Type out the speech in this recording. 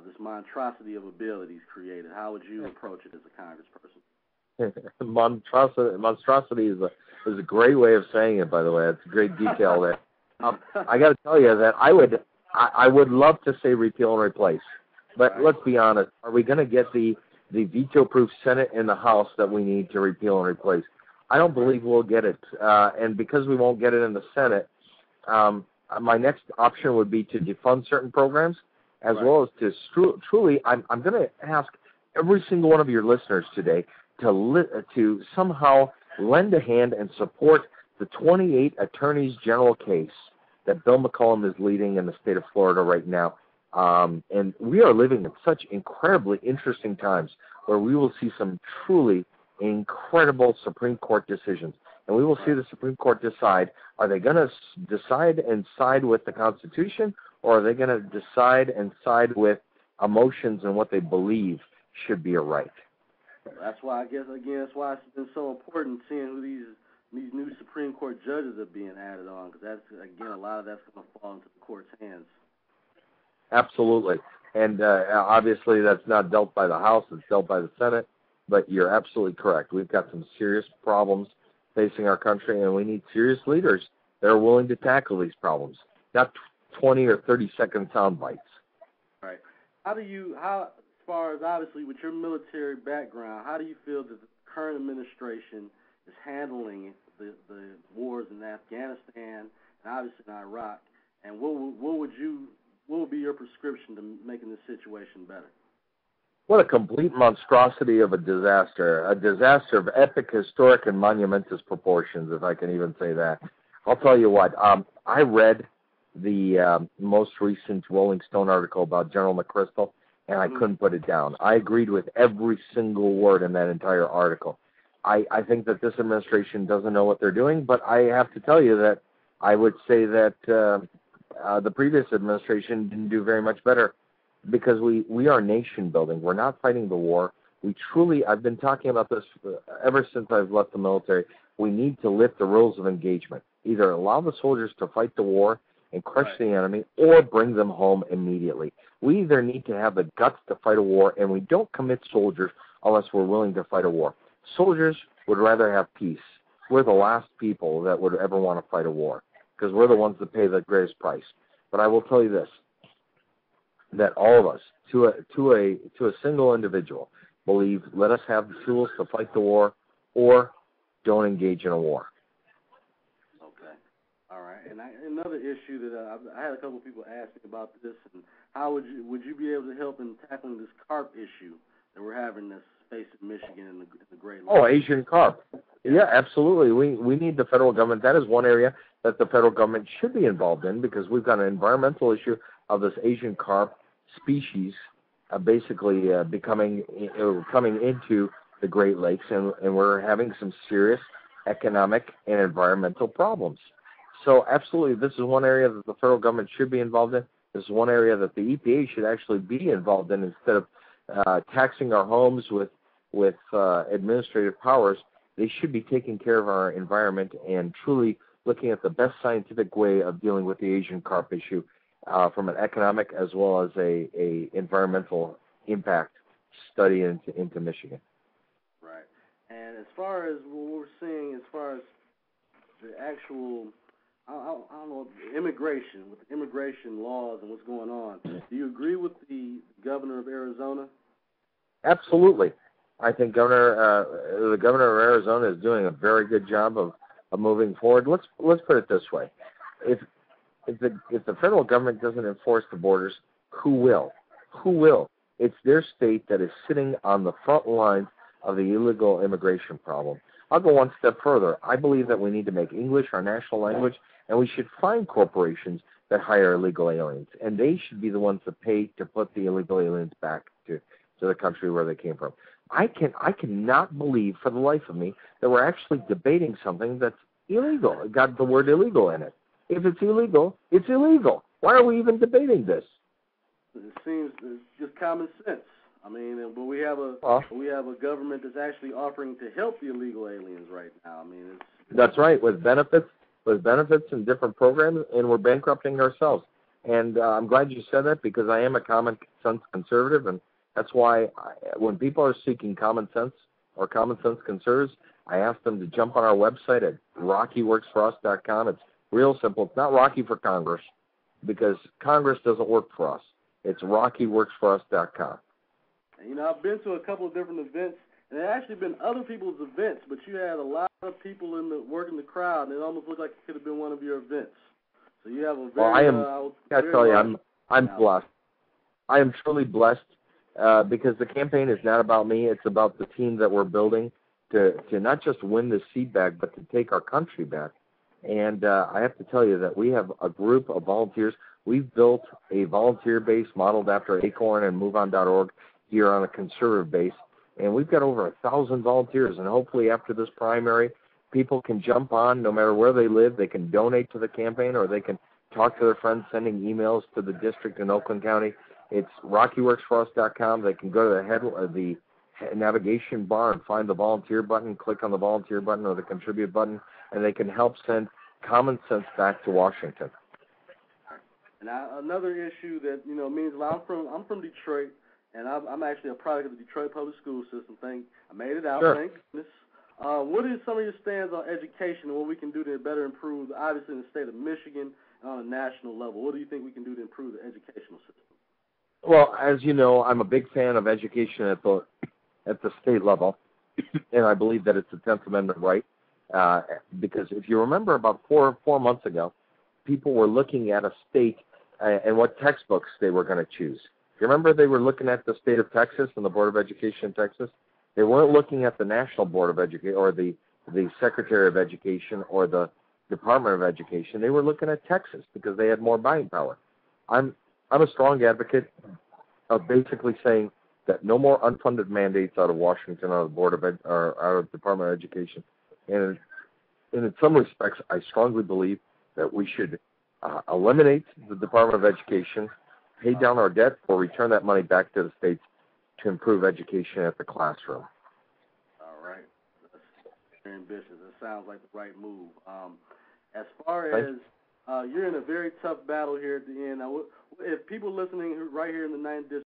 this monstrosity of a bill that he's created. How would you approach it as a congressperson? Monstrosity is a great way of saying it, by the way. It's a great detail there. I got to tell you that I would love to say repeal and replace, but let's be honest. Are we going to get the veto-proof Senate and the House that we need to repeal and replace? I don't believe we'll get it, and because we won't get it in the Senate, my next option would be to defund certain programs, as well as to truly. I'm going to ask every single one of your listeners today to somehow lend a hand and support the 28 attorneys general case that Bill McCollum is leading in the state of Florida right now. And we are living in such incredibly interesting times where we will see some truly incredible Supreme Court decisions. And we will see the Supreme Court decide, are they going to decide and side with the Constitution, or are they going to decide and side with emotions and what they believe should be a right? That's why, I guess, again, that's why it's been so important seeing who these new Supreme Court judges are being added on, because that's, again, a lot of that's going to fall into the court's hands. Absolutely. And obviously that's not dealt by the House, it's dealt by the Senate, but you're absolutely correct. We've got some serious problems facing our country, and we need serious leaders that are willing to tackle these problems, not 20 or 30-second sound bites. Right. How, as far as obviously with your military background, how do you feel that the current administration is handling the wars in Afghanistan and obviously in Iraq, and what would be your prescription to making this situation better? What a complete monstrosity of a disaster of epic, historic, and monumentous proportions, if I can even say that. I'll tell you what, I read the most recent Rolling Stone article about General McChrystal, and I couldn't put it down. I agreed with every single word in that entire article. I think that this administration doesn't know what they're doing, but I have to tell you that I would say that the previous administration didn't do very much better, because we are nation building. We're not fighting the war. I've been talking about this ever since I've left the military. We need to lift the rules of engagement. Either allow the soldiers to fight the war and crush the enemy, or bring them home immediately. We either need to have the guts to fight a war, and we don't commit soldiers unless we're willing to fight a war. Soldiers would rather have peace. We're the last people that would ever want to fight a war, because we're the ones that pay the greatest price. But I will tell you this, that all of us, to a single individual, believe, let us have the tools to fight the war, or don't engage in a war. Okay. All right. And another issue that I had a couple of people ask me about this, and how would you be able to help in tackling this carp issue that we're having this facing Michigan and the Great Lakes? Oh, Asian carp. Yeah, absolutely. We need the federal government. That is one area that the federal government should be involved in, because we've got an environmental issue of this Asian carp species basically coming into the Great Lakes, and we're having some serious economic and environmental problems. So absolutely, this is one area that the federal government should be involved in. This is one area that the EPA should actually be involved in, instead of taxing our homes with administrative powers. They should be taking care of our environment and truly looking at the best scientific way of dealing with the Asian carp issue, from an economic as well as a environmental impact study into Michigan. Right. And as far as what we're seeing, as far as the actual, I don't know, immigration laws and what's going on, do you agree with the governor of Arizona? Absolutely. I think the governor of Arizona is doing a very good job of moving forward. Let's put it this way: if the federal government doesn't enforce the borders, who will? Who will? It's their state that is sitting on the front lines of the illegal immigration problem. I'll go one step further. I believe that we need to make English our national language, and we should find corporations that hire illegal aliens, and they should be the ones that pay to put the illegal aliens back to the country where they came from. I cannot believe for the life of me that we're actually debating something that's illegal. It got the word illegal in it. If it's illegal, it's illegal. Why are we even debating this? It seems it's just common sense. I mean, but we have a government that's actually offering to help the illegal aliens right now. I mean, that's right, with benefits and different programs, and we're bankrupting ourselves. And I'm glad you said that because I am a common sense conservative, and that's why when people are seeking common sense or common sense conservatives, I ask them to jump on our website at rockyworksforus.com. It's real simple. It's not Rocky for Congress because Congress doesn't work for us. It's rockyworksforus.com. And, I've been to a couple of different events, and it actually been other people's events, but you had a lot of people working the crowd, and it almost looked like it could have been one of your events. So you have a very. Well, I tell you, I'm blessed. I am truly blessed because the campaign is not about me. It's about the team that we're building to not just win the seat back, but to take our country back. And I have to tell you that we have a group of volunteers. We've built a volunteer base modeled after Acorn and MoveOn.org here on a conservative base. And we've got over 1,000 volunteers. And hopefully after this primary, people can jump on no matter where they live. They can donate to the campaign or they can talk to their friends sending emails to the district in Oakland County. It's rockyworksforus.com. They can go to the navigation bar and find the volunteer button, click on the volunteer button or the contribute button, and they can help send common sense back to Washington. And another issue that means a lot. I'm from Detroit, and I'm actually a product of the Detroit public school system. I made it out. Sure. Thank goodness. What is some of your stands on education and what we can do to better improve, obviously in the state of Michigan and on a national level? What do you think we can do to improve the educational system? Well, as you know, I'm a big fan of education at the state level, and I believe that it's a 10th Amendment right. Because if you remember about four months ago, people were looking at a state and what textbooks they were going to choose. You remember they were looking at the state of Texas and the Board of Education in Texas? They weren't looking at the National Board of Education or the Secretary of Education or the Department of Education. They were looking at Texas because they had more buying power. I'm a strong advocate of basically saying that no more unfunded mandates out of Washington, out of the Board of or out of Department of Education. And in some respects, I strongly believe that we should eliminate the Department of Education, pay down our debt, or return that money back to the states to improve education at the classroom. All right. That's very ambitious. That sounds like the right move. As far as you're in a very tough battle here at the end. Now, if people listening right here in the 9th District